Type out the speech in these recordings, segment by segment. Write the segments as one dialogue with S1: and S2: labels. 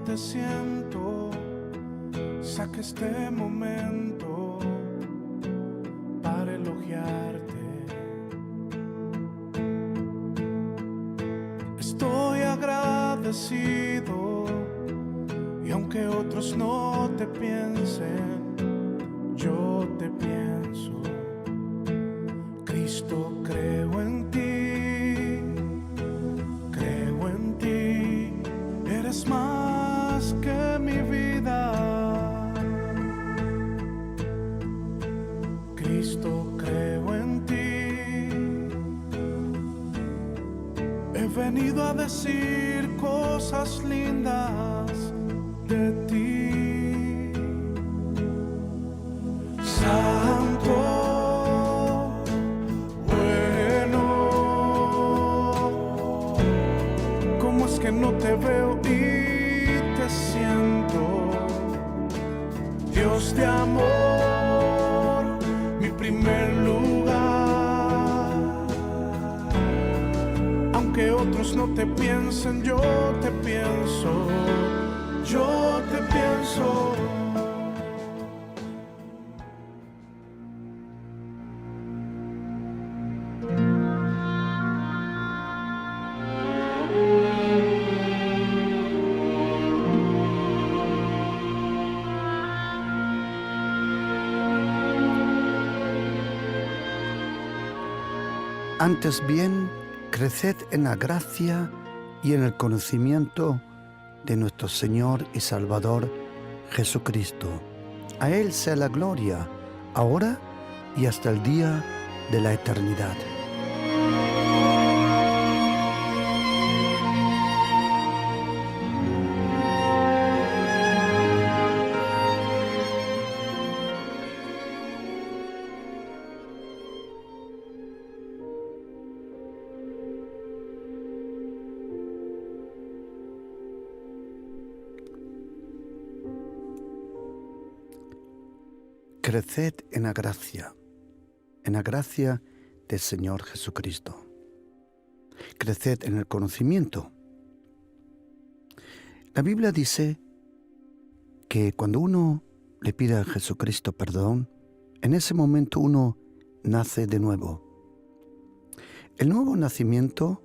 S1: te siento, saca este momento para elogiarte. Estoy agradecido y aunque otros no te piensen, yo te pienso. Cristo, creo en ti, eres más que mi vida. Cristo, creo en ti, he venido a decir cosas lindas de ti. Santo, bueno, ¿cómo es que no te veo y te siento? Dios de amor, mi primer lugar. Aunque otros no te piensen, yo te pienso, yo te pienso.
S2: Antes bien, creced en la gracia y en el conocimiento de nuestro Señor y Salvador Jesucristo. A Él sea la gloria, ahora y hasta el día de la eternidad. Creced en la gracia del Señor Jesucristo. Creced en el conocimiento. La Biblia dice que cuando uno le pide a Jesucristo perdón, en ese momento uno nace de nuevo. El nuevo nacimiento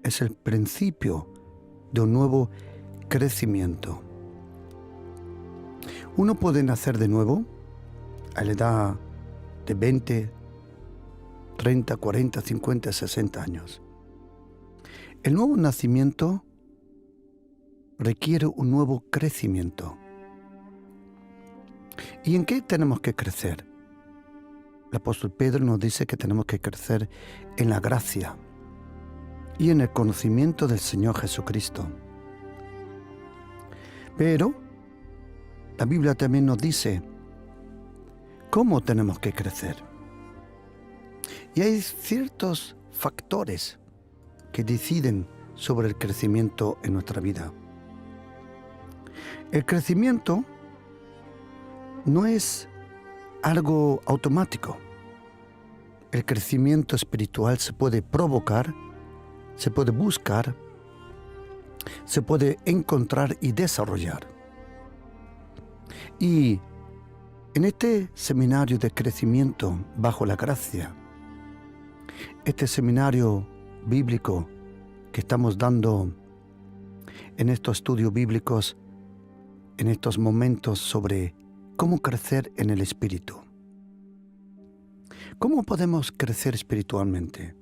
S2: es el principio de un nuevo crecimiento. Uno puede nacer de nuevo a la edad de 20, 30, 40, 50, 60 años. El nuevo nacimiento requiere un nuevo crecimiento. ¿Y en qué tenemos que crecer? El apóstol Pedro nos dice que tenemos que crecer en la gracia y en el conocimiento del Señor Jesucristo. Pero la Biblia también nos dice cómo tenemos que crecer. Y hay ciertos factores que deciden sobre el crecimiento en nuestra vida. El crecimiento no es algo automático. El crecimiento espiritual se puede provocar, se puede buscar, se puede encontrar y desarrollar. Y en este seminario de crecimiento bajo la gracia, este seminario bíblico que estamos dando en estos estudios bíblicos, en estos momentos sobre cómo crecer en el Espíritu. ¿Cómo podemos crecer espiritualmente?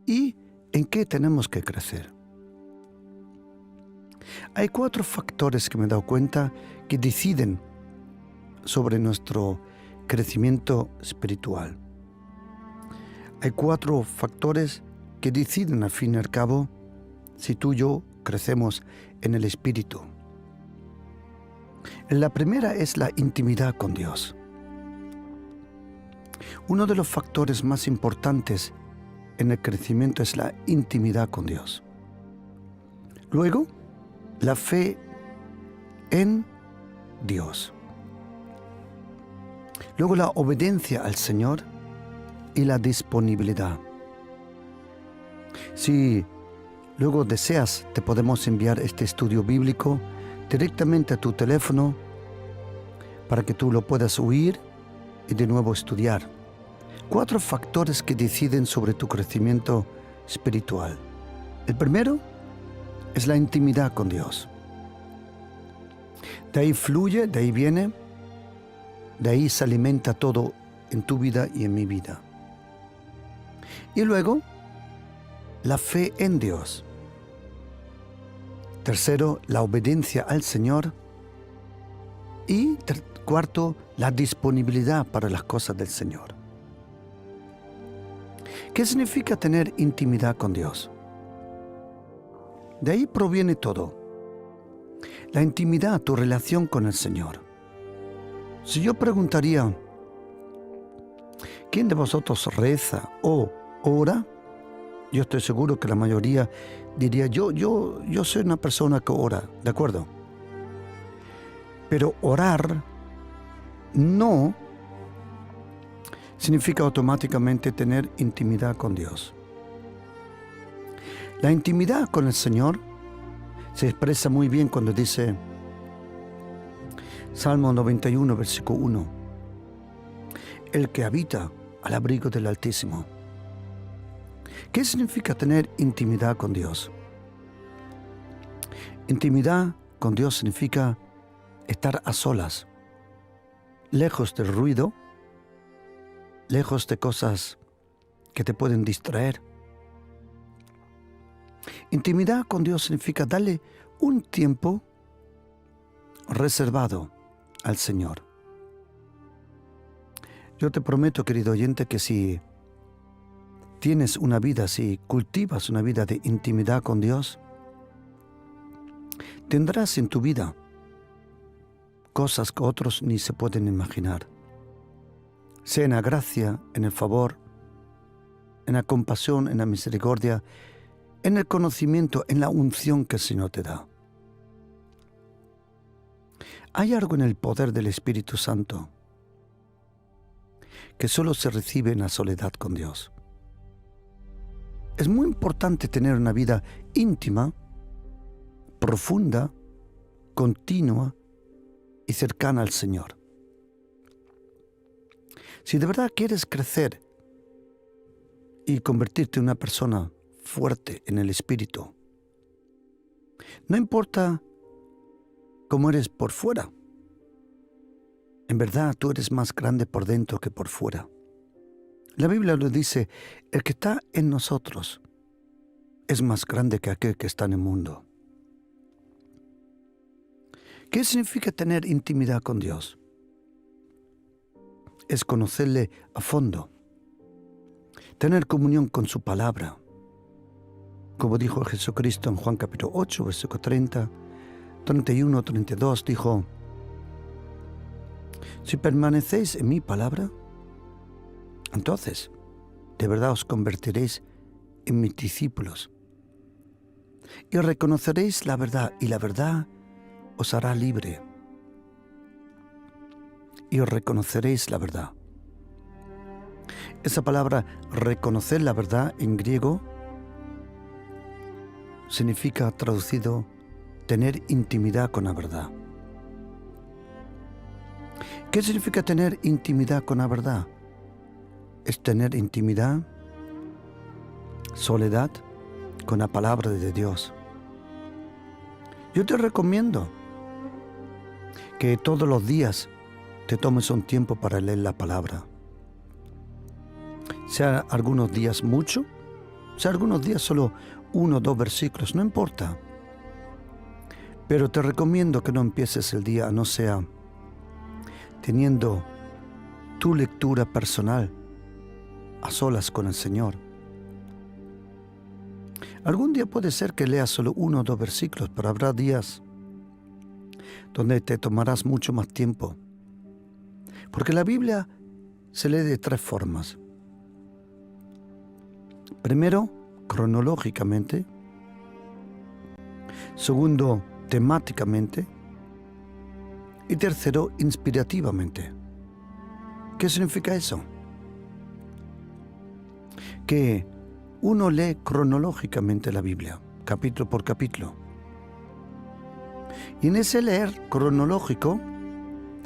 S2: ¿Y en qué tenemos que crecer? Hay 4 factores que me he dado cuenta que deciden sobre nuestro crecimiento espiritual. Hay 4 factores que deciden al fin y al cabo si tú y yo crecemos en el Espíritu. La primera es la intimidad con Dios. Uno de los factores más importantes en el crecimiento es la intimidad con Dios. Luego, la fe en Dios. Luego la obediencia al Señor y la disponibilidad. Si luego deseas, te podemos enviar este estudio bíblico directamente a tu teléfono para que tú lo puedas oír y de nuevo estudiar. 4 factores que deciden sobre tu crecimiento espiritual. El primero es la intimidad con Dios. De ahí fluye, de ahí viene, de ahí se alimenta todo en tu vida y en mi vida. Y luego, la fe en Dios. Tercero, la obediencia al Señor. Y cuarto, la disponibilidad para las cosas del Señor. ¿Qué significa tener intimidad con Dios? De ahí proviene todo. La intimidad, tu relación con el Señor. Si yo preguntaría, ¿quién de vosotros reza o ora? Yo estoy seguro que la mayoría diría, yo soy una persona que ora, ¿de acuerdo? Pero orar no significa automáticamente tener intimidad con Dios. La intimidad con el Señor se expresa muy bien cuando dice Salmo 91, versículo 1, el que habita al abrigo del Altísimo. ¿Qué significa tener intimidad con Dios? Intimidad con Dios significa estar a solas, lejos del ruido, lejos de cosas que te pueden distraer. Intimidad con Dios significa darle un tiempo reservado al Señor. Yo te prometo, querido oyente, que si tienes una vida, si cultivas una vida de intimidad con Dios, tendrás en tu vida cosas que otros ni se pueden imaginar. Sea en la gracia, en el favor, en la compasión, en la misericordia, en el conocimiento, en la unción que el Señor te da. Hay algo en el poder del Espíritu Santo que solo se recibe en la soledad con Dios. Es muy importante tener una vida íntima, profunda, continua y cercana al Señor. Si de verdad quieres crecer y convertirte en una persona fuerte en el Espíritu, no importa cómo eres por fuera, en verdad tú eres más grande por dentro que por fuera. La Biblia lo dice, el que está en nosotros es más grande que aquel que está en el mundo. ¿Qué significa tener intimidad con Dios? Es conocerle a fondo, tener comunión con su palabra. Como dijo Jesucristo en Juan capítulo 8, versículo 30, 31, 32, dijo, si permanecéis en mi palabra, entonces de verdad os convertiréis en mis discípulos y reconoceréis la verdad, y la verdad os hará libre. Y os reconoceréis la verdad. Esa palabra reconocer la verdad en griego significa, traducido, tener intimidad con la verdad. ¿Qué significa tener intimidad con la verdad? Es tener intimidad, soledad con la palabra de Dios. Yo te recomiendo que todos los días te tomes un tiempo para leer la palabra. Sea algunos días mucho, sea algunos días solo 1 o 2 versículos, no importa. Pero te recomiendo que no empieces el día, no sea teniendo tu lectura personal a solas con el Señor. Algún día puede ser que leas solo 1 o 2 versículos, pero habrá días donde te tomarás mucho más tiempo. Porque la Biblia se lee de 3 formas. Primero, cronológicamente. Segundo, temáticamente. Y tercero, inspirativamente. ¿Qué significa eso? Que uno lee cronológicamente la Biblia, capítulo por capítulo. Y en ese leer cronológico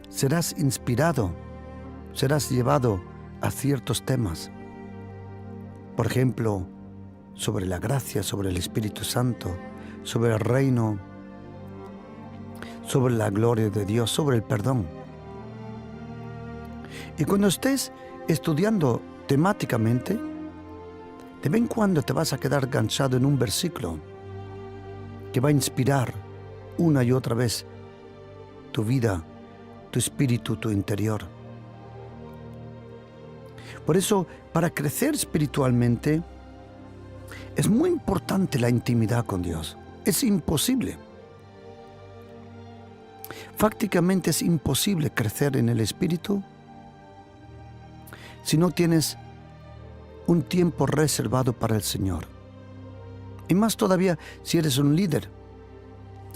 S2: serás inspirado, serás llevado a ciertos temas. Por ejemplo, sobre la gracia, sobre el Espíritu Santo, sobre el reino, sobre la gloria de Dios, sobre el perdón. Y cuando estés estudiando temáticamente, de vez en cuando te vas a quedar enganchado en un versículo que va a inspirar una y otra vez tu vida, tu espíritu, tu interior. Por eso, para crecer espiritualmente, es muy importante la intimidad con Dios. Es imposible. Prácticamente es imposible crecer en el espíritu si no tienes un tiempo reservado para el Señor. Y más todavía si eres un líder,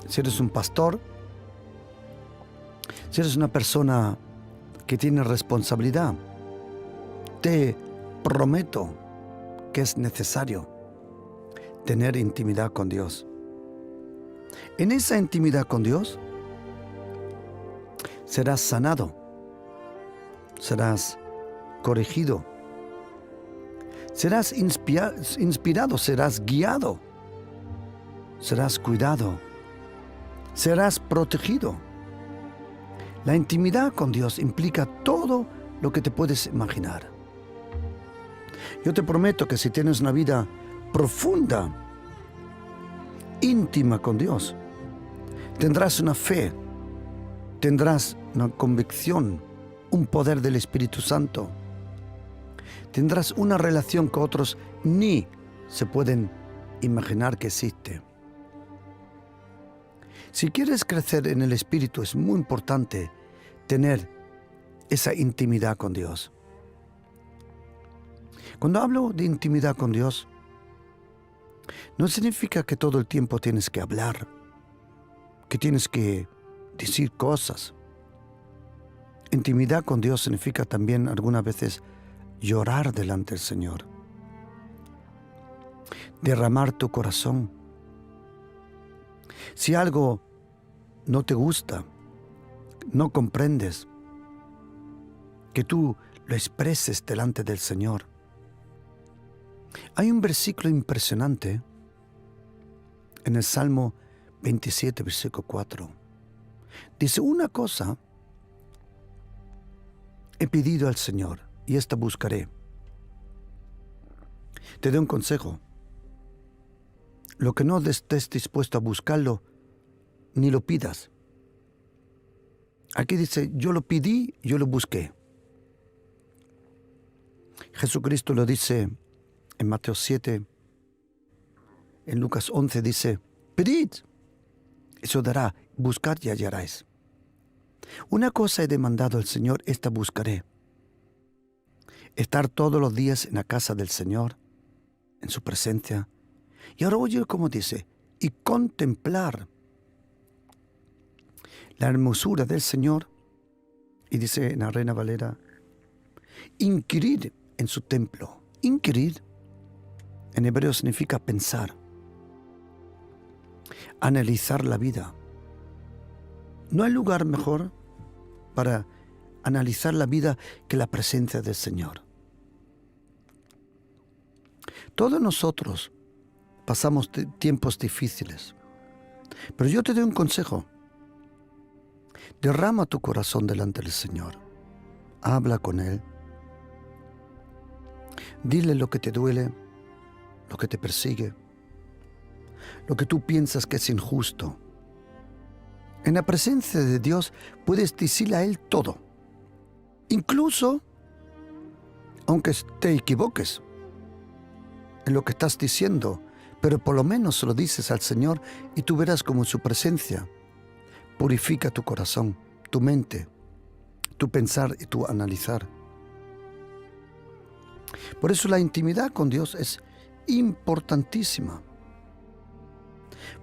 S2: si eres un pastor, si eres una persona que tiene responsabilidad. Te prometo que es necesario tener intimidad con Dios. En esa intimidad con Dios serás sanado, serás corregido, serás inspirado, serás guiado, serás cuidado, serás protegido. La intimidad con Dios implica todo lo que te puedes imaginar. Yo te prometo que si tienes una vida profunda, íntima con Dios, tendrás una fe, tendrás una convicción, un poder del Espíritu Santo. Tendrás una relación que otros ni se pueden imaginar que existe. Si quieres crecer en el Espíritu, es muy importante tener esa intimidad con Dios. Cuando hablo de intimidad con Dios, no significa que todo el tiempo tienes que hablar, que tienes que decir cosas. Intimidad con Dios significa también algunas veces llorar delante del Señor, derramar tu corazón. Si algo no te gusta, no comprendes, que tú lo expreses delante del Señor. Hay un versículo impresionante en el Salmo 27, versículo 4. Dice, una cosa he pedido al Señor y esta buscaré. Te doy un consejo. Lo que no estés dispuesto a buscarlo, ni lo pidas. Aquí dice, yo lo pedí, yo lo busqué. Jesucristo lo dice en Mateo 7, en Lucas 11 dice, pedid, eso dará, buscad y hallaréis. Una cosa he demandado al Señor, esta buscaré. Estar todos los días en la casa del Señor, en su presencia. Y ahora oye cómo dice, y contemplar la hermosura del Señor. Y dice en la Reina Valera, inquirir en su templo. Inquirir en hebreo significa pensar, analizar la vida. No hay lugar mejor para analizar la vida que la presencia del Señor. Todos nosotros pasamos tiempos difíciles, pero yo te doy un consejo. Derrama tu corazón delante del Señor. Habla con Él. Dile lo que te duele, lo que te persigue, lo que tú piensas que es injusto. En la presencia de Dios puedes decirle a Él todo, incluso aunque te equivoques en lo que estás diciendo, pero por lo menos se lo dices al Señor y tú verás cómo en su presencia purifica tu corazón, tu mente, tu pensar y tu analizar. Por eso la intimidad con Dios es importantísima.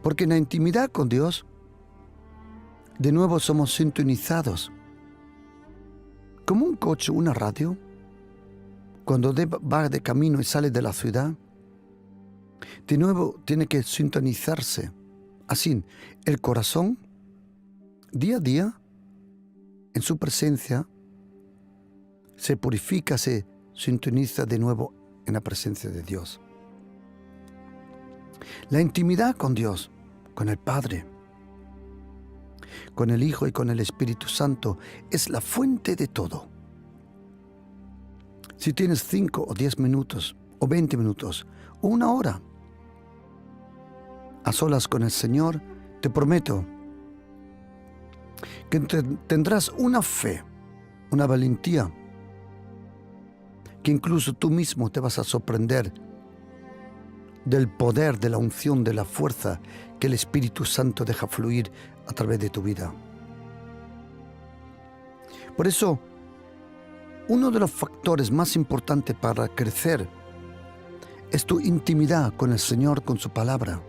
S2: Porque en la intimidad con Dios, de nuevo somos sintonizados. Como un coche, una radio, cuando va de camino y sale de la ciudad, de nuevo tiene que sintonizarse. Así, el corazón día a día, en su presencia, se purifica, se sintoniza de nuevo en la presencia de Dios. La intimidad con Dios, con el Padre, con el Hijo y con el Espíritu Santo es la fuente de todo. Si tienes 5 o 10 minutos, o 20 minutos, o 1 hora, a solas con el Señor, te prometo que tendrás una fe, una valentía, que incluso tú mismo te vas a sorprender del poder, de la unción, de la fuerza que el Espíritu Santo deja fluir a través de tu vida. Por eso, uno de los factores más importantes para crecer es tu intimidad con el Señor, con su palabra,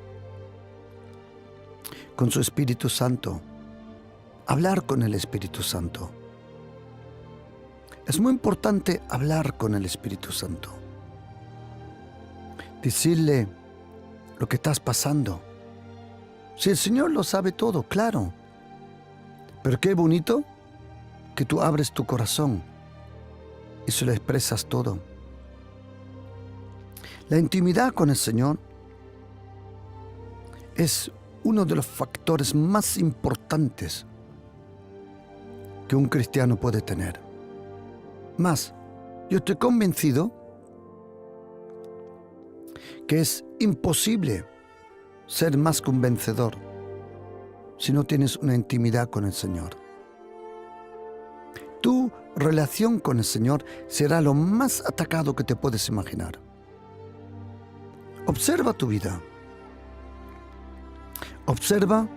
S2: con su Espíritu Santo. Hablar con el Espíritu Santo. Es muy importante hablar con el Espíritu Santo. Decirle lo que estás pasando. Si el Señor lo sabe todo, claro. Pero qué bonito que tú abres tu corazón y se lo expresas todo. La intimidad con el Señor es uno de los factores más importantes que un cristiano puede tener. Más, yo estoy convencido que es imposible ser más que un vencedor si no tienes una intimidad con el Señor. Tu relación con el Señor será lo más atacado que te puedes imaginar. Observa tu vida. Observa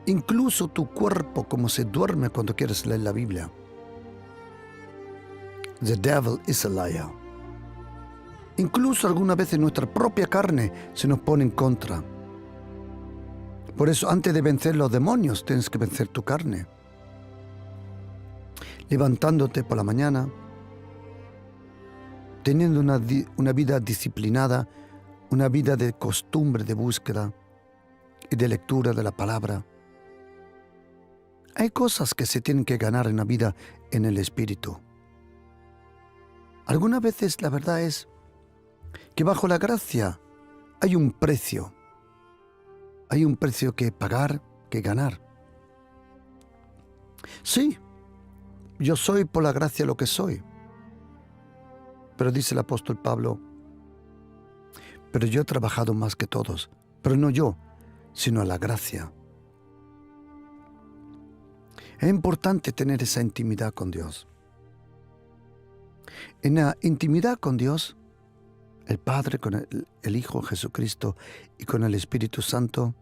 S2: incluso tu cuerpo como se duerme cuando quieres leer la Biblia. The devil is a liar. Incluso algunas veces nuestra propia carne se nos pone en contra. Por eso, antes de vencer los demonios, tienes que vencer tu carne. Levantándote por la mañana, teniendo una vida disciplinada, una vida de costumbre, de búsqueda y de lectura de la palabra. Hay cosas que se tienen que ganar en la vida en el Espíritu. Algunas veces la verdad es que bajo la gracia hay un precio. Hay un precio que pagar, que ganar. Sí, yo soy por la gracia lo que soy. Pero dice el apóstol Pablo, pero yo he trabajado más que todos, pero no yo, sino la gracia. Es importante tener esa intimidad con Dios. En la intimidad con Dios, el Padre, con el Hijo Jesucristo y con el Espíritu Santo,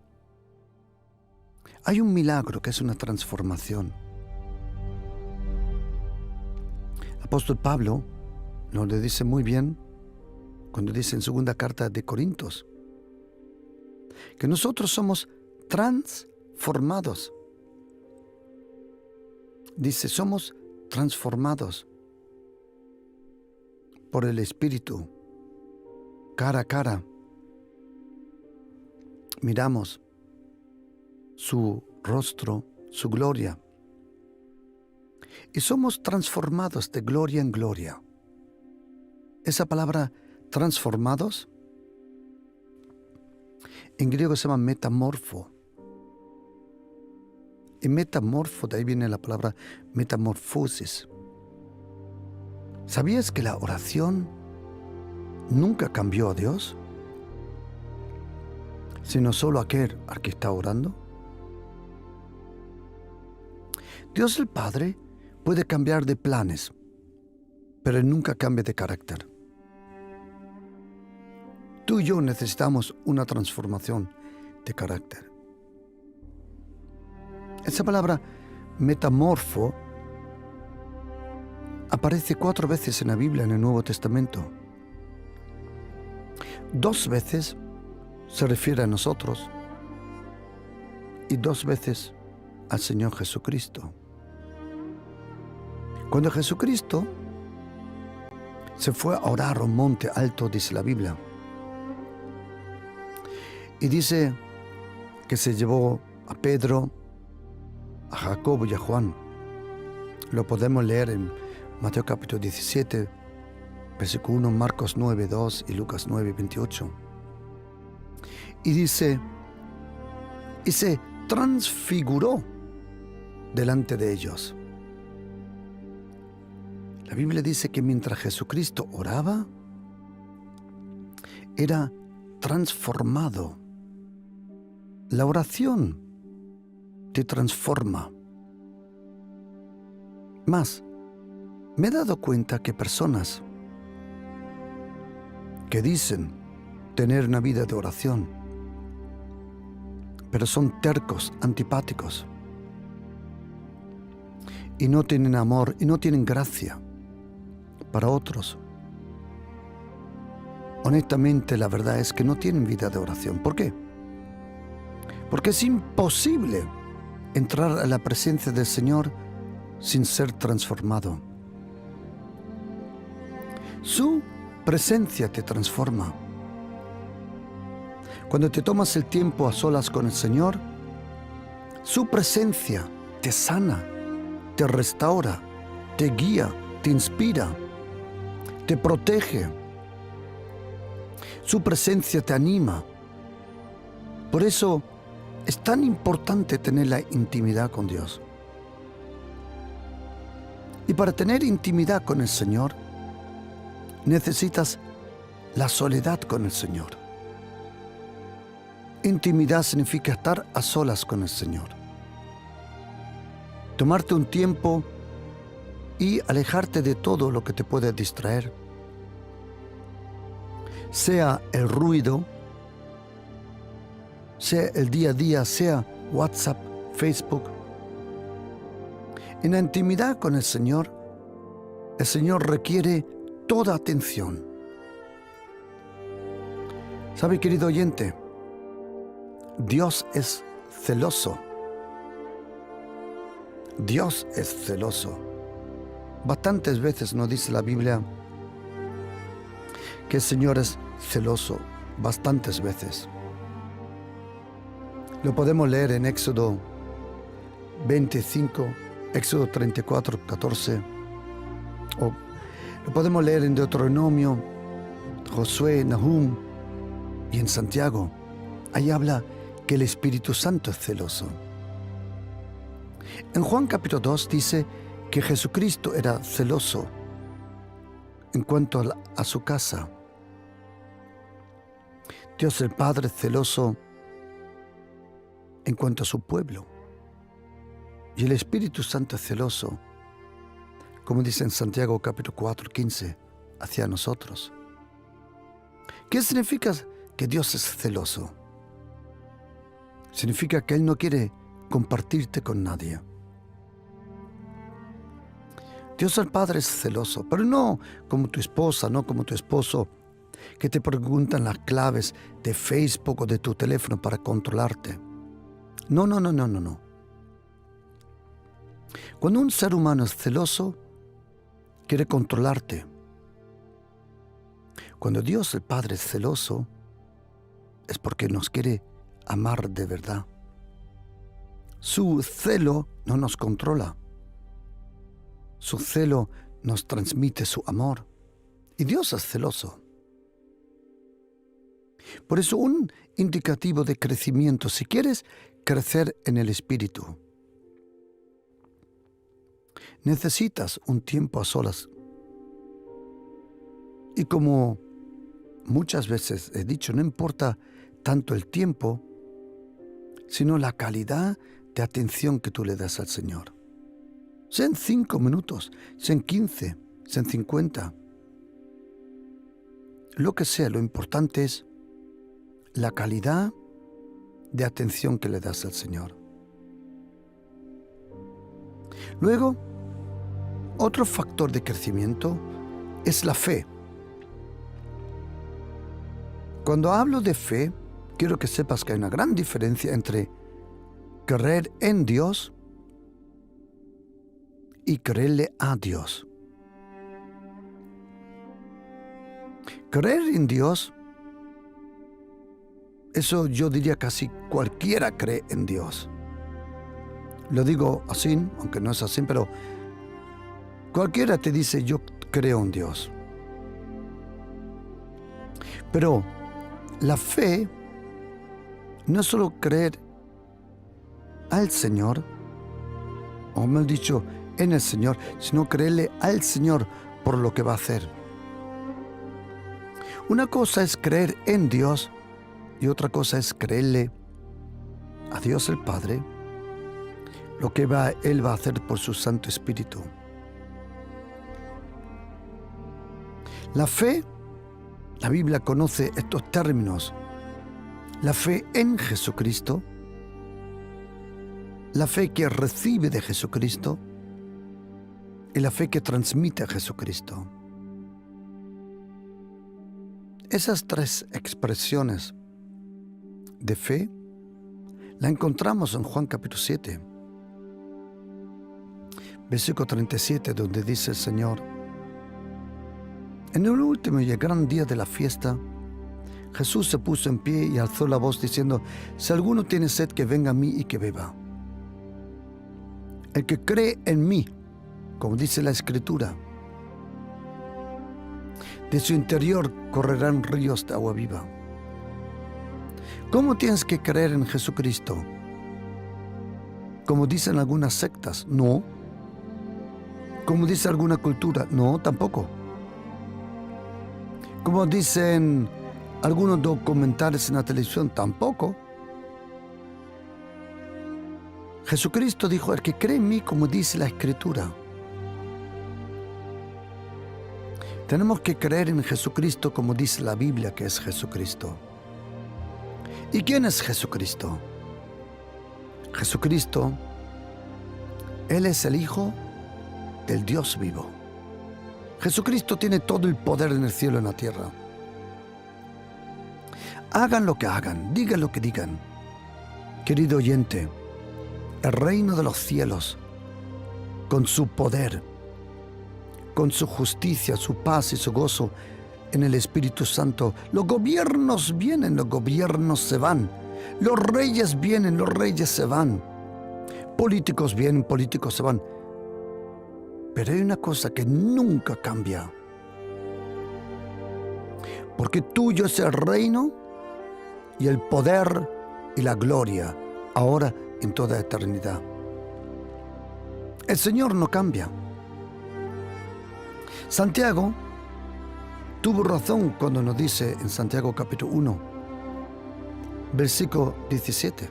S2: hay un milagro que es una transformación. El apóstol Pablo nos lo dice muy bien cuando dice en 2 carta de Corintios que nosotros somos transformados. Dice, somos transformados por el Espíritu. Cara a cara miramos su rostro, su gloria, y somos transformados de gloria en gloria. Esa palabra transformados en griego se llama metamorfo. Y metamorfo, de ahí viene la palabra metamorfosis. ¿Sabías que la oración nunca cambió a Dios? Sino solo aquel al que está orando. Dios el Padre puede cambiar de planes, pero Él nunca cambia de carácter. Tú y yo necesitamos una transformación de carácter. Esa palabra metamorfo aparece 4 veces en la Biblia, en el Nuevo Testamento. 2 veces se refiere a nosotros y 2 veces al Señor Jesucristo. Cuando Jesucristo se fue a orar a un monte alto, dice la Biblia, y dice que se llevó a Pedro, a Jacobo y a Juan. Lo podemos leer en Mateo capítulo 17, versículo 1, Marcos 9, 2 y Lucas 9, 28. Y dice, y se transfiguró delante de ellos. La Biblia dice que mientras Jesucristo oraba, era transformado. La oración te transforma. Más, me he dado cuenta que personas que dicen tener una vida de oración, pero son tercos, antipáticos, y no tienen amor y no tienen gracia para otros. Honestamente, la verdad es que no tienen vida de oración. ¿Por qué? Porque es imposible entrar a la presencia del Señor sin ser transformado. Su presencia te transforma. Cuando te tomas el tiempo a solas con el Señor, su presencia te sana, te restaura, te guía, te inspira, te protege. Su presencia te anima. Por eso es tan importante tener la intimidad con Dios. Y para tener intimidad con el Señor, necesitas la soledad con el Señor. Intimidad significa estar a solas con el Señor. Tomarte un tiempo y alejarte de todo lo que te puede distraer. Sea el ruido, sea el día a día, sea WhatsApp, Facebook. En la intimidad con el Señor requiere toda atención. ¿Sabe, querido oyente? Dios es celoso. Dios es celoso. Bastantes veces nos dice la Biblia que el Señor es celoso. Bastantes veces. Lo podemos leer en Éxodo 25, Éxodo 34, 14. O lo podemos leer en Deuteronomio, Josué, Nahum y en Santiago. Ahí habla que el Espíritu Santo es celoso. En Juan capítulo 2 dice que Jesucristo era celoso en cuanto a su casa. Dios el Padre celoso en cuanto a su pueblo. Y el Espíritu Santo es celoso, como dice en Santiago capítulo 4, 15, hacia nosotros. ¿Qué significa que Dios es celoso? Significa que Él no quiere compartirte con nadie. Dios el Padre es celoso, pero no como tu esposa, no como tu esposo, que te preguntan las claves de Facebook o de tu teléfono para controlarte. No. Cuando un ser humano es celoso, quiere controlarte. Cuando Dios el Padre es celoso, es porque nos quiere amar de verdad. Su celo no nos controla. Su celo nos transmite su amor. Y Dios es celoso. Por eso un indicativo de crecimiento, si quieres crecer en el Espíritu, necesitas un tiempo a solas. Y como muchas veces he dicho, no importa tanto el tiempo, sino la calidad de atención que tú le das al Señor. Sea en 5 minutos, sea en 15, sea en 50. Lo que sea, lo importante es la calidad de atención que le das al Señor. Luego, otro factor de crecimiento es la fe. Cuando hablo de fe, quiero que sepas que hay una gran diferencia entre creer en Dios y creerle a Dios. Creer en Dios, eso yo diría casi cualquiera cree en Dios. Lo digo así, aunque no es así, pero cualquiera te dice, yo creo en Dios. Pero la fe no es solo creer al Señor, o mejor dicho, en el Señor, sino creerle al Señor por lo que va a hacer. Una cosa es creer en Dios y otra cosa es creerle a Dios el Padre lo que Él va a hacer por su Santo Espíritu. La fe, la Biblia conoce estos términos: la fe en Jesucristo, la fe que recibe de Jesucristo y la fe que transmite a Jesucristo. Esas tres expresiones de fe la encontramos en Juan capítulo 7, versículo 37, donde dice el Señor: en el último y el gran día de la fiesta, Jesús se puso en pie y alzó la voz diciendo: si alguno tiene sed, que venga a mí y que beba. El que cree en mí, como dice la Escritura, de su interior correrán ríos de agua viva. ¿Cómo tienes que creer en Jesucristo? Como dicen algunas sectas, no. Como dice alguna cultura, no, tampoco. Como dicen algunos documentales en la televisión, tampoco. Jesucristo dijo: el que cree en mí, como dice la Escritura. Tenemos que creer en Jesucristo como dice la Biblia que es Jesucristo. ¿Y quién es Jesucristo? Jesucristo, Él es el Hijo del Dios vivo. Jesucristo tiene todo el poder en el cielo y en la tierra. Hagan lo que hagan, digan lo que digan. Querido oyente, el reino de los cielos, con su poder, con su justicia, su paz y su gozo en el Espíritu Santo. Los gobiernos vienen, los gobiernos se van. Los reyes vienen, los reyes se van. Políticos vienen, políticos se van. Pero hay una cosa que nunca cambia. Porque tuyo es el reino y el poder y la gloria, ahora y en toda eternidad. El Señor no cambia. Santiago tuvo razón cuando nos dice en Santiago capítulo 1, versículo 17: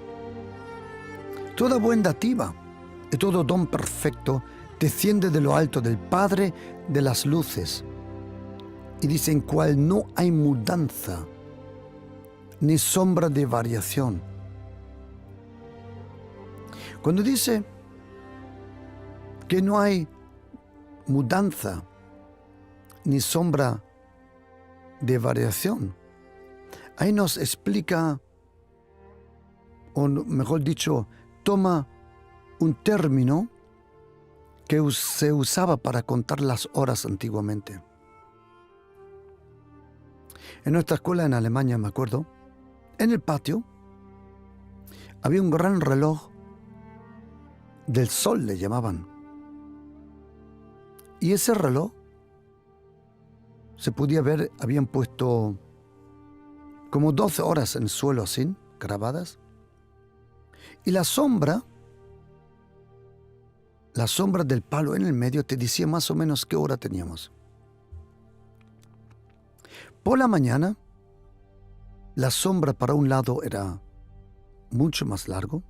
S2: toda buena dádiva y todo don perfecto desciende de lo alto del Padre de las luces, y dice: en cual no hay mudanza ni sombra de variación. Cuando dice que no hay mudanza ni sombra de variación, ahí nos explica, o mejor dicho, toma un término que se usaba para contar las horas antiguamente. En nuestra escuela en Alemania, me acuerdo, en el patio había un gran reloj del sol, le llamaban. Y ese reloj se podía ver, habían puesto como 12 horas en el suelo así, grabadas. Y la sombra del palo en el medio te decía más o menos qué hora teníamos. Por la mañana, la sombra para un lado era mucho más largo,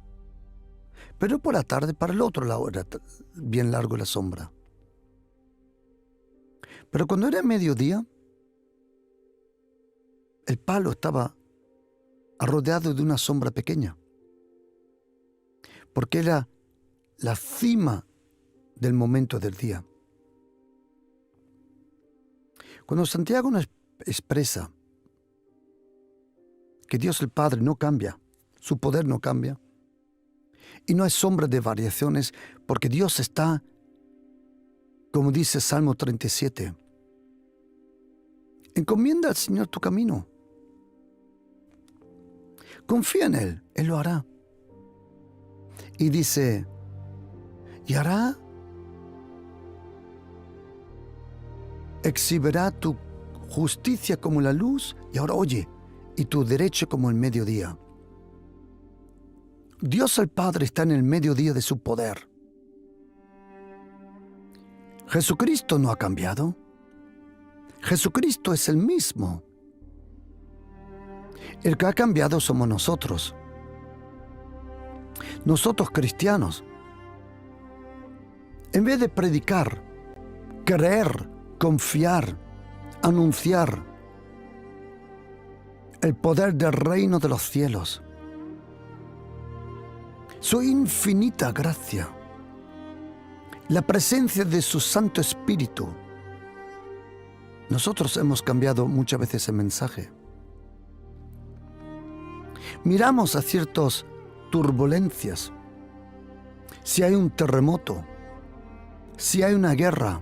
S2: pero por la tarde para el otro lado era bien largo la sombra. Pero cuando era mediodía, el palo estaba rodeado de una sombra pequeña, porque era la cima del momento del día. Cuando Santiago nos expresa que Dios el Padre no cambia, su poder no cambia, y no hay sombra de variaciones, porque Dios está, como dice Salmo 37, encomienda al Señor tu camino. Confía en Él, Él lo hará. Y dice y hará, exhibirá tu justicia como la luz, y ahora oye, y tu derecho como el mediodía. Dios el Padre está en el mediodía de su poder. Jesucristo no ha cambiado. Jesucristo es el mismo. El que ha cambiado somos nosotros. Nosotros cristianos. En vez de predicar, creer, confiar, anunciar el poder del reino de los cielos, su infinita gracia, la presencia de su Santo Espíritu, nosotros hemos cambiado muchas veces el mensaje. Miramos a ciertas turbulencias, si hay un terremoto, si hay una guerra,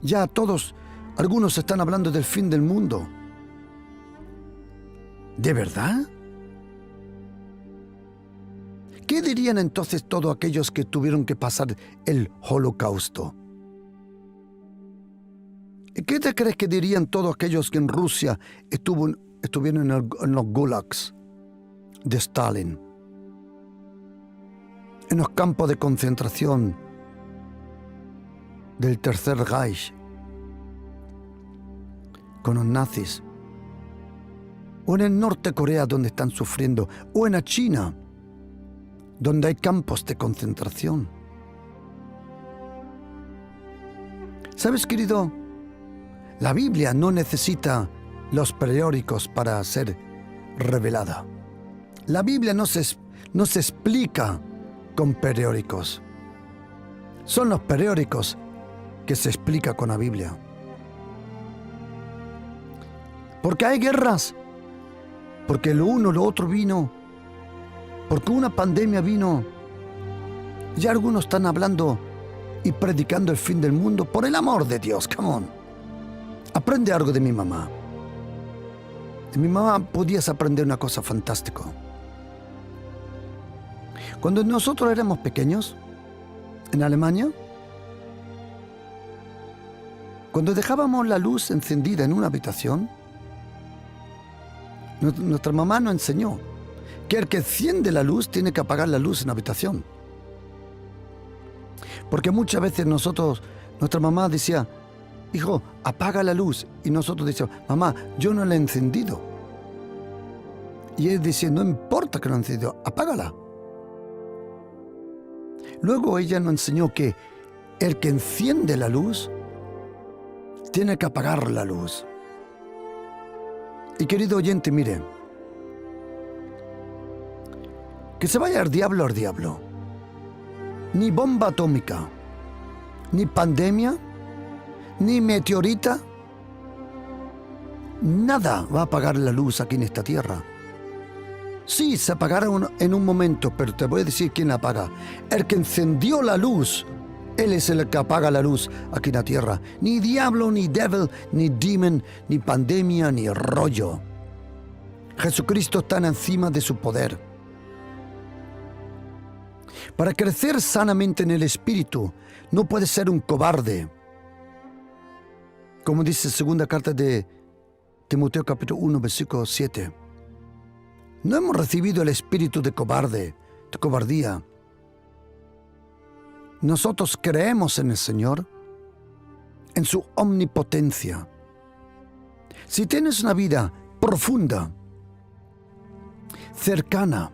S2: ya todos, algunos están hablando del fin del mundo. ¿De verdad? ¿Qué dirían entonces todos aquellos que tuvieron que pasar el Holocausto? ¿Qué te crees que dirían todos aquellos que en Rusia estuvieron en los gulags de Stalin? En los campos de concentración del Tercer Reich, con los nazis, o en el norte de Corea donde están sufriendo, o en la China, donde hay campos de concentración. ¿Sabes, querido? La Biblia no necesita los periódicos para ser revelada. La Biblia no se explica con periódicos. Son los periódicos que se explica con la Biblia. Porque hay guerras, porque lo uno, lo otro vino, porque una pandemia vino. Ya algunos están hablando y predicando el fin del mundo. Por el amor de Dios, come on. Aprende algo de mi mamá. De mi mamá podías aprender una cosa fantástica. Cuando nosotros éramos pequeños, en Alemania, cuando dejábamos la luz encendida en una habitación, nuestra mamá nos enseñó que el que enciende la luz tiene que apagar la luz en la habitación. Porque muchas veces nuestra mamá decía, hijo, apaga la luz. Y nosotros decíamos, mamá, yo no la he encendido. Y él decía, no importa que no la he encendido, apágala. Luego ella nos enseñó que el que enciende la luz tiene que apagar la luz. Y querido oyente, mire, que se vaya al diablo. Ni bomba atómica, ni pandemia, ni meteorita, nada va a apagar la luz aquí en esta tierra. Sí, se apagará en un momento, pero te voy a decir quién la apaga. El que encendió la luz, él es el que apaga la luz aquí en la tierra. Ni diablo, ni devil, ni demon, ni pandemia, ni rollo. Jesucristo está encima de su poder. Para crecer sanamente en el Espíritu, no puedes ser un cobarde. Como dice segunda carta de Timoteo capítulo 1, versículo 7. No hemos recibido el espíritu de cobardía. Nosotros creemos en el Señor, en su omnipotencia. Si tienes una vida profunda, cercana,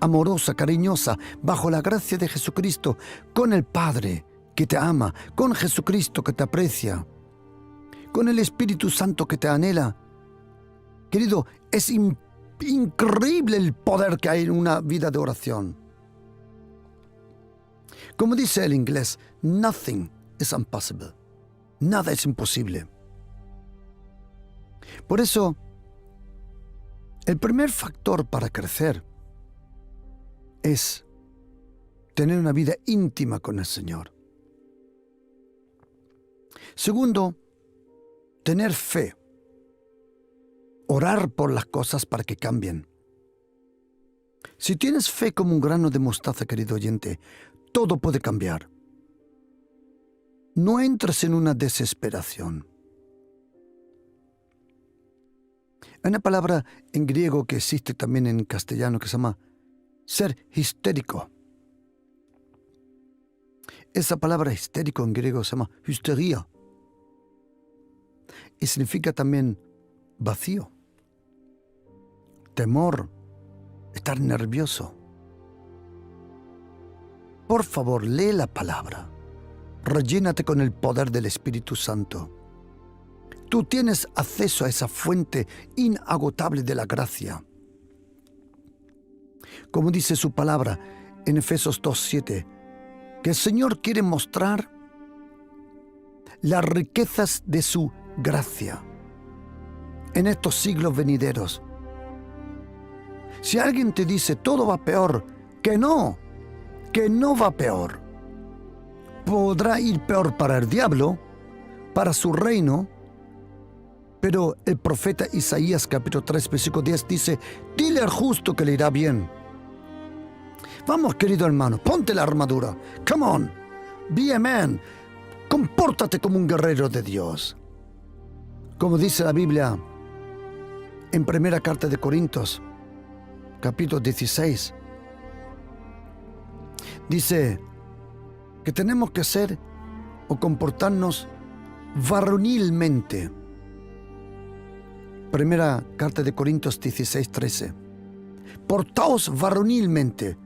S2: amorosa, cariñosa, bajo la gracia de Jesucristo, con el Padre que te ama, con Jesucristo que te aprecia, con el Espíritu Santo que te anhela, querido, es increíble el poder que hay en una vida de oración. Como dice el inglés, nothing is impossible. Nada es imposible. Por eso, el primer factor para crecer es tener una vida íntima con el Señor. Segundo, tener fe. Orar por las cosas para que cambien. Si tienes fe como un grano de mostaza, querido oyente, todo puede cambiar. No entres en una desesperación. Hay una palabra en griego que existe también en castellano que se llama ser histérico. Esa palabra histérico en griego se llama hysteria y significa también vacío, temor, estar nervioso. Por favor, lee la palabra. Rellénate con el poder del Espíritu Santo. Tú tienes acceso a esa fuente inagotable de la gracia. Como dice su palabra en Efesios 2:7, que el Señor quiere mostrar las riquezas de su gracia en estos siglos venideros. Si alguien te dice todo va peor, que no va peor. Podrá ir peor para el diablo, para su reino, pero el profeta Isaías capítulo 3 versículo 10 dice, dile al justo que le irá bien. Vamos, querido hermano, ponte la armadura. Come on, be a man. Compórtate como un guerrero de Dios. Como dice la Biblia en primera carta de Corintios, capítulo 16, dice que tenemos que ser o comportarnos varonilmente. Primera carta de Corintios 16:13. Portaos varonilmente.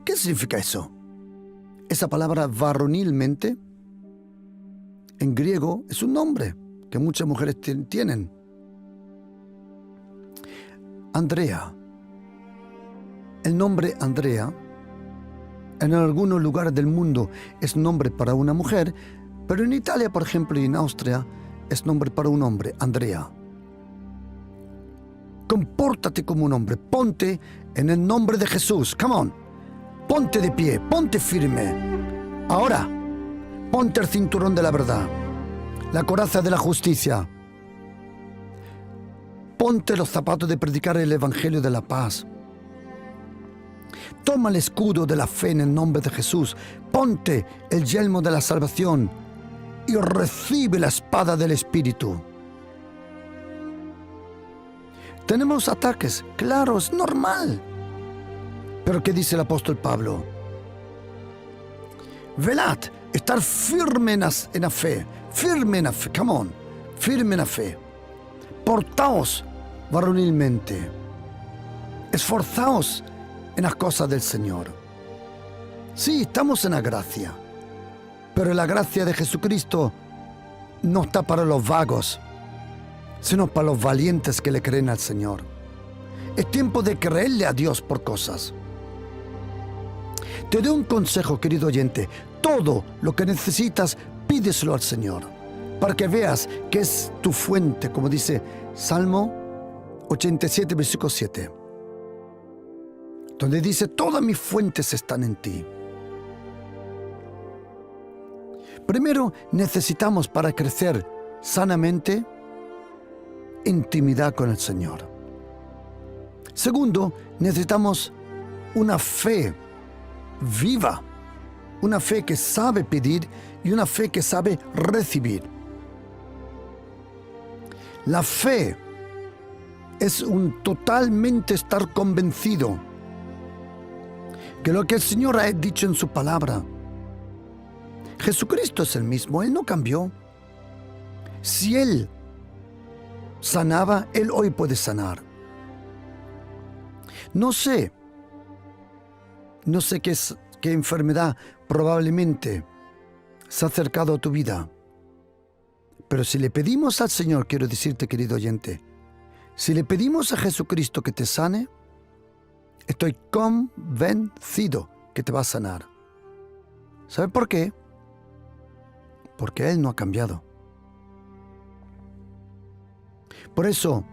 S2: ¿Qué significa eso? Esa palabra varonilmente en griego es un nombre que muchas mujeres tienen. Andrea. El nombre Andrea en algunos lugares del mundo es nombre para una mujer, pero en Italia, por ejemplo, y en Austria es nombre para un hombre, Andrea. Compórtate como un hombre, ponte en el nombre de Jesús, come on, ponte de pie, ponte firme. Ahora, ponte el cinturón de la verdad, la coraza de la justicia, ponte los zapatos de predicar el evangelio de la paz. Toma el escudo de la fe en el nombre de Jesús, ponte el yelmo de la salvación y recibe la espada del Espíritu. Tenemos ataques, claro, es normal. Pero ¿qué dice el apóstol Pablo? Velad, estar firme en la fe, firme en la fe, come on, firme en la fe. Portaos varonilmente, esforzaos en las cosas del Señor. Sí, estamos en la gracia, pero la gracia de Jesucristo no está para los vagos, sino para los valientes que le creen al Señor. Es tiempo de creerle a Dios por cosas. Te doy un consejo, querido oyente. Todo lo que necesitas, pídeselo al Señor, para que veas que es tu fuente, como dice Salmo 87, versículo 7. Donde dice, todas mis fuentes están en ti. Primero, necesitamos para crecer sanamente intimidad con el Señor. Segundo, necesitamos una fe viva, una fe que sabe pedir y una fe que sabe recibir. La fe es un totalmente estar convencido que lo que el Señor ha dicho en su palabra, Jesucristo es el mismo, Él no cambió. Si Él sanaba, Él hoy puede sanar. No sé qué enfermedad probablemente se ha acercado a tu vida, pero si le pedimos al Señor, quiero decirte, querido oyente, si le pedimos a Jesucristo que te sane, estoy convencido que te va a sanar. ¿Sabe por qué? Porque Él no ha cambiado. Por eso,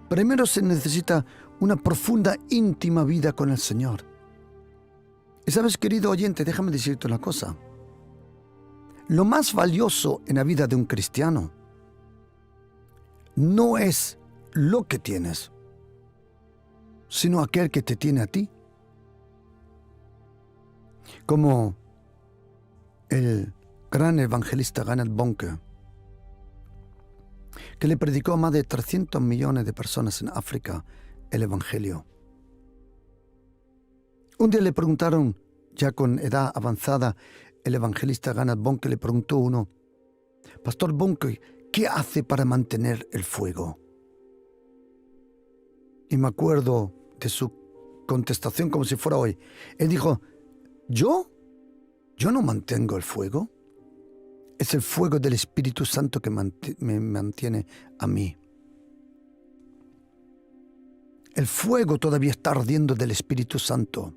S2: primero se necesita una profunda, íntima vida con el Señor. Y sabes, querido oyente, déjame decirte una cosa. Lo más valioso en la vida de un cristiano no es lo que tienes, sino aquel que te tiene a ti. como el gran evangelista Reinhard Bonnke, que le predicó a más de 300 millones de personas en África el Evangelio. Un día le preguntaron, ya con edad avanzada, el evangelista Reinhard Bonnke le preguntó uno: Pastor Bonnke, ¿qué hace para mantener el fuego? Y me acuerdo de su contestación como si fuera hoy. Él dijo: ¿Yo no mantengo el fuego. Es el fuego del Espíritu Santo que me mantiene a mí. El fuego todavía está ardiendo del Espíritu Santo.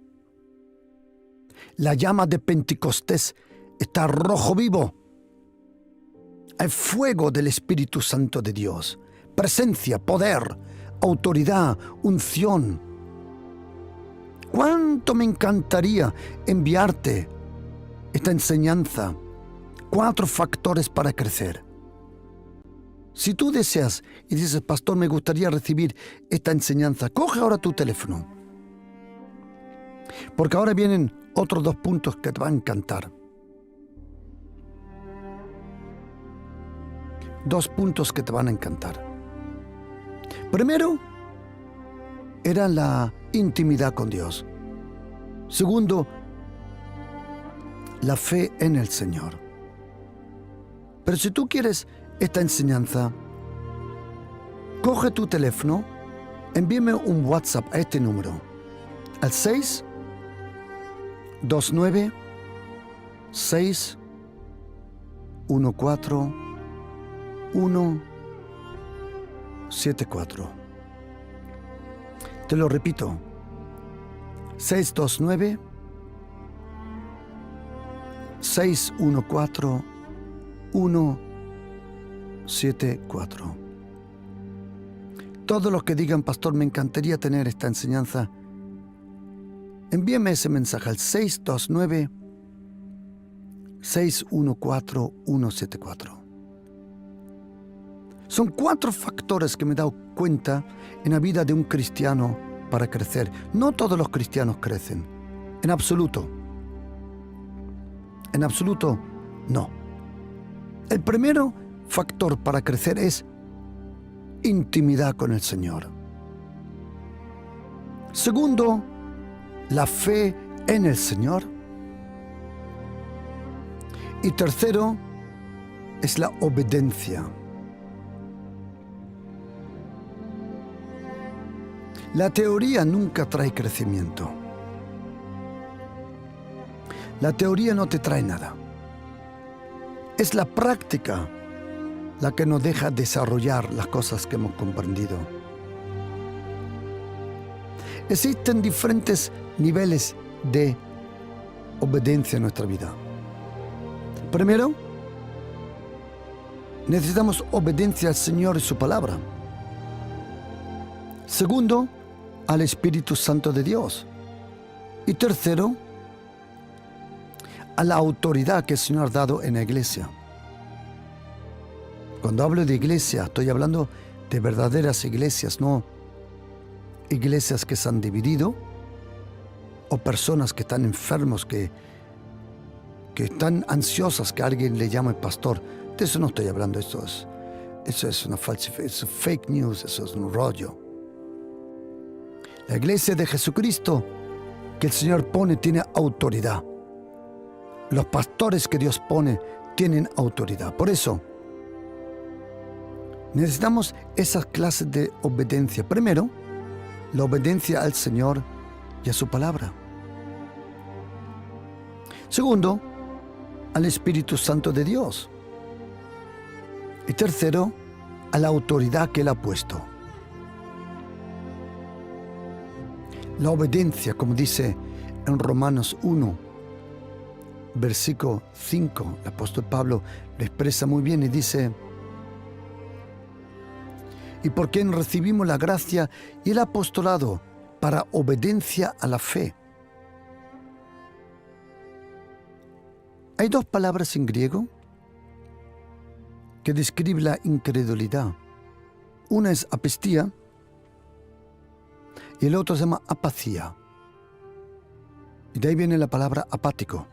S2: La llama de Pentecostés está rojo vivo. Hay fuego del Espíritu Santo de Dios. Presencia, poder, autoridad, unción. ¿Cuánto me encantaría enviarte esta enseñanza? 4 factores para crecer. Si tú deseas y dices: Pastor, me gustaría recibir esta enseñanza, coge ahora tu teléfono. Porque ahora vienen otros 2 puntos que te van a encantar. 2 puntos que te van a encantar. Primero, era la intimidad con Dios. Segundo, la fe en el Señor. Pero si tú quieres esta enseñanza, coge tu teléfono, envíame un WhatsApp a este número, al 629 614 174. Te lo repito, 629 614 174. Todos los que digan: Pastor, me encantaría tener esta enseñanza, envíame ese mensaje al 629 614 174. Son 4 factores que me he dado cuenta en la vida de un cristiano para crecer. No todos los cristianos crecen, en absoluto. En absoluto, no. El primero factor para crecer es intimidad con el Señor. Segundo, la fe en el Señor. Y tercero, es la obediencia. La teoría nunca trae crecimiento. La teoría no te trae nada. Es la práctica la que nos deja desarrollar las cosas que hemos comprendido. Existen diferentes niveles de obediencia en nuestra vida. Primero, necesitamos obediencia al Señor y su palabra. Segundo, al Espíritu Santo de Dios. Y tercero, a la autoridad que el Señor ha dado en la iglesia. Cuando hablo de iglesia, estoy hablando de verdaderas iglesias, no iglesias que se han dividido o personas que están enfermos, que están ansiosas que alguien le llame pastor. De eso no estoy hablando. Eso es una falsificación, eso es fake news, eso es un rollo. La iglesia de Jesucristo que el Señor pone tiene autoridad. Los pastores que Dios pone tienen autoridad. Por eso, necesitamos esas clases de obediencia. Primero, la obediencia al Señor y a su palabra. Segundo, al Espíritu Santo de Dios. Y tercero, a la autoridad que Él ha puesto. La obediencia, como dice en Romanos 1, versículo 5, el apóstol Pablo lo expresa muy bien y dice: y por quien recibimos la gracia y el apostolado para obediencia a la fe. Hay 2 palabras en griego que describen la incredulidad. Una es apestía y el otro se llama apatía. Y de ahí viene la palabra apático.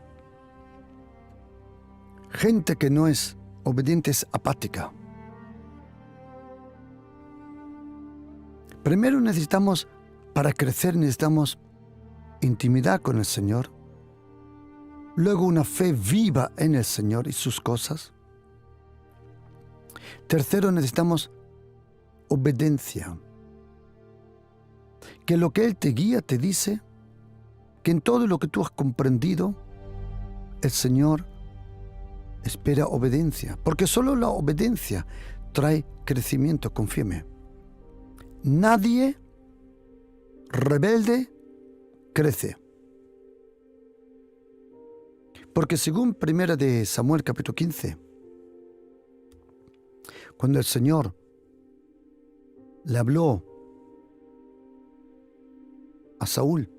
S2: Gente que no es obediente es apática. Primero para crecer necesitamos intimidad con el Señor. Luego una fe viva en el Señor y sus cosas. Tercero, necesitamos obediencia. Que lo que Él te guía, te dice, que en todo lo que tú has comprendido, el Señor espera obediencia. Porque solo la obediencia trae crecimiento, confíeme. Nadie rebelde crece. Porque según 1 de Samuel capítulo 15, cuando el Señor le habló a Saúl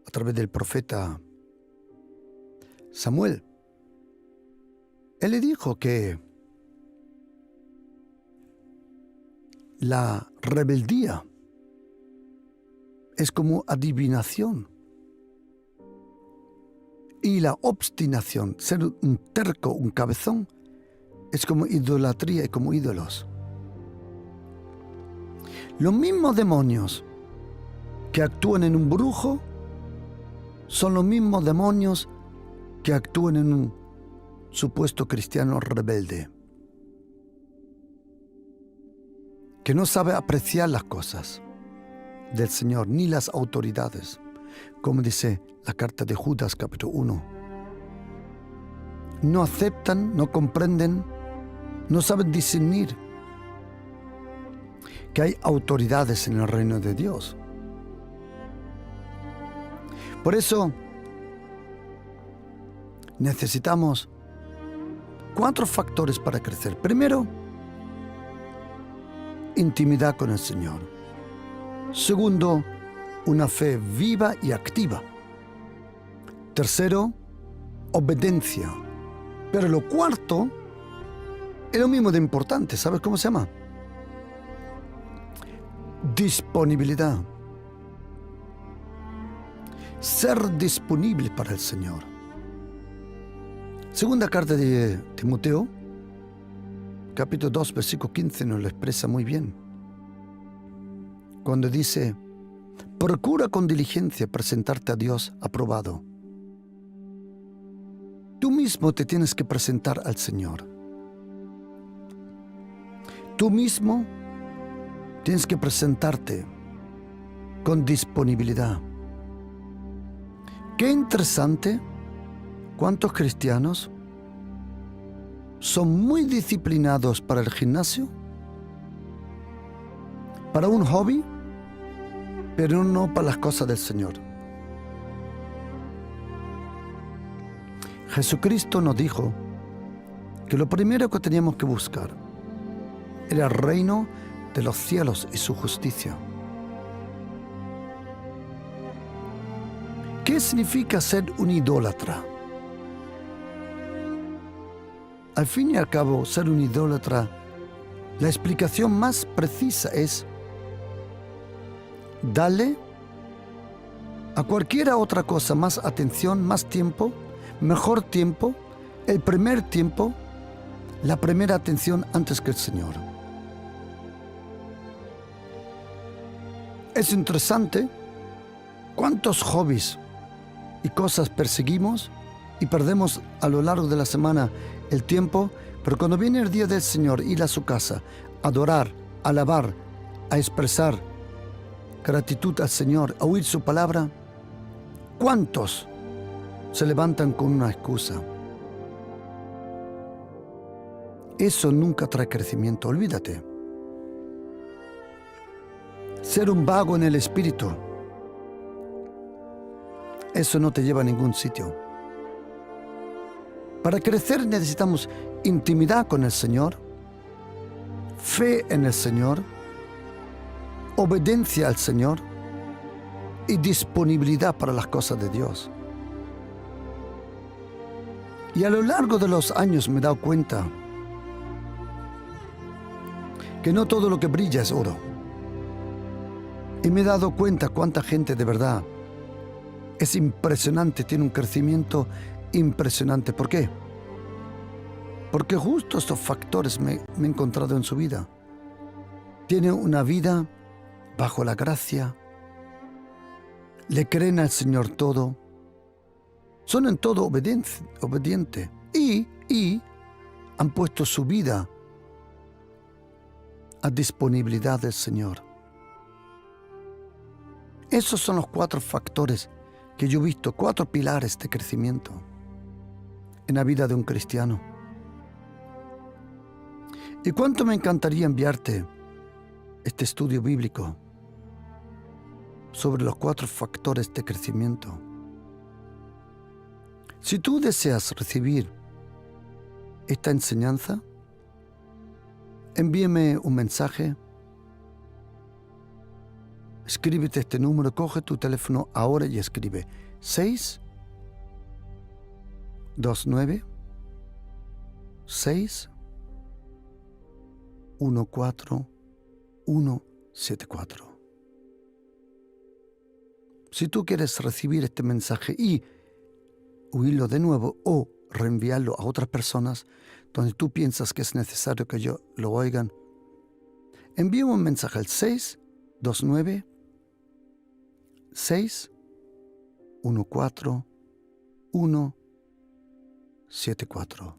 S2: a través del profeta Samuel, Él le dijo que la rebeldía es como adivinación y la obstinación, ser un terco, un cabezón, es como idolatría y como ídolos. Los mismos demonios que actúan en un brujo son los mismos demonios que actúan en un supuesto cristiano rebelde, que no sabe apreciar las cosas del Señor ni las autoridades, como dice la carta de Judas capítulo 1. No aceptan, no comprenden, no saben discernir que hay autoridades en el reino de Dios. Por eso necesitamos 4 factores para crecer. Primero, intimidad con el Señor. Segundo, una fe viva y activa. Tercero, obediencia. Pero lo cuarto es lo mismo de importante. ¿Sabes cómo se llama? Disponibilidad. Ser disponible para el Señor. Segunda carta de Timoteo, capítulo 2, versículo 15, nos lo expresa muy bien. Cuando dice: procura con diligencia presentarte a Dios aprobado. Tú mismo te tienes que presentar al Señor. Tú mismo tienes que presentarte con disponibilidad. Qué interesante, cuántos cristianos son muy disciplinados para el gimnasio, para un hobby, pero no para las cosas del Señor. Jesucristo nos dijo que lo primero que teníamos que buscar era el reino de los cielos y su justicia. ¿Qué significa ser un idólatra? Al fin y al cabo, ser un idólatra, la explicación más precisa es darle a cualquiera otra cosa más atención, más tiempo, mejor tiempo, el primer tiempo, la primera atención antes que el Señor. Es interesante cuántos hobbies y cosas perseguimos y perdemos a lo largo de la semana el tiempo, pero cuando viene el día del Señor, ir a su casa, adorar, alabar, a expresar gratitud al Señor, a oír su palabra, ¿cuántos se levantan con una excusa? Eso nunca trae crecimiento, olvídate. Ser un vago en el espíritu, eso no te lleva a ningún sitio. Para crecer necesitamos intimidad con el Señor, fe en el Señor, obediencia al Señor y disponibilidad para las cosas de Dios. Y a lo largo de los años me he dado cuenta que no todo lo que brilla es oro. Y me he dado cuenta cuánta gente de verdad es impresionante, tiene un crecimiento impresionante. ¿Por qué? Porque justo estos factores me he encontrado en su vida. Tiene una vida bajo la gracia, le creen al Señor todo, son en todo obedientes y han puesto su vida a disponibilidad del Señor. Esos son los 4 factores que yo he visto, 4 pilares de crecimiento en la vida de un cristiano. ¿Y cuánto me encantaría enviarte este estudio bíblico sobre los 4 factores de crecimiento? Si tú deseas recibir esta enseñanza, envíeme un mensaje, escríbete este número, coge tu teléfono ahora y escribe 629 6 14 174. Si tú quieres recibir este mensaje y oírlo de nuevo o reenviarlo a otras personas donde tú piensas que es necesario que ellos lo oigan, envía un mensaje al 629 6 14 174.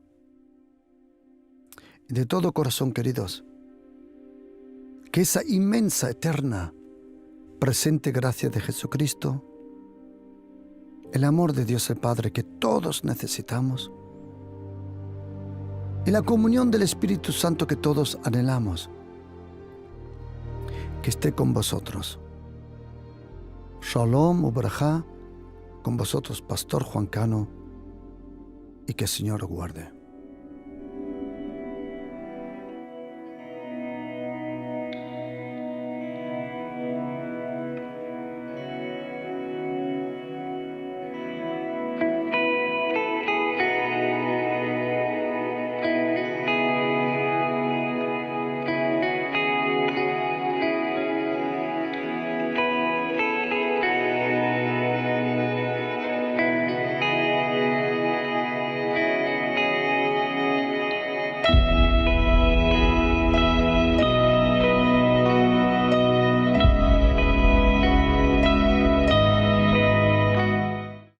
S2: De todo corazón, queridos, que esa inmensa, eterna, presente gracia de Jesucristo, el amor de Dios el Padre que todos necesitamos, y la comunión del Espíritu Santo que todos anhelamos, que esté con vosotros. Shalom ubrajá, con vosotros, Pastor Juan Cano, y que el Señor os guarde.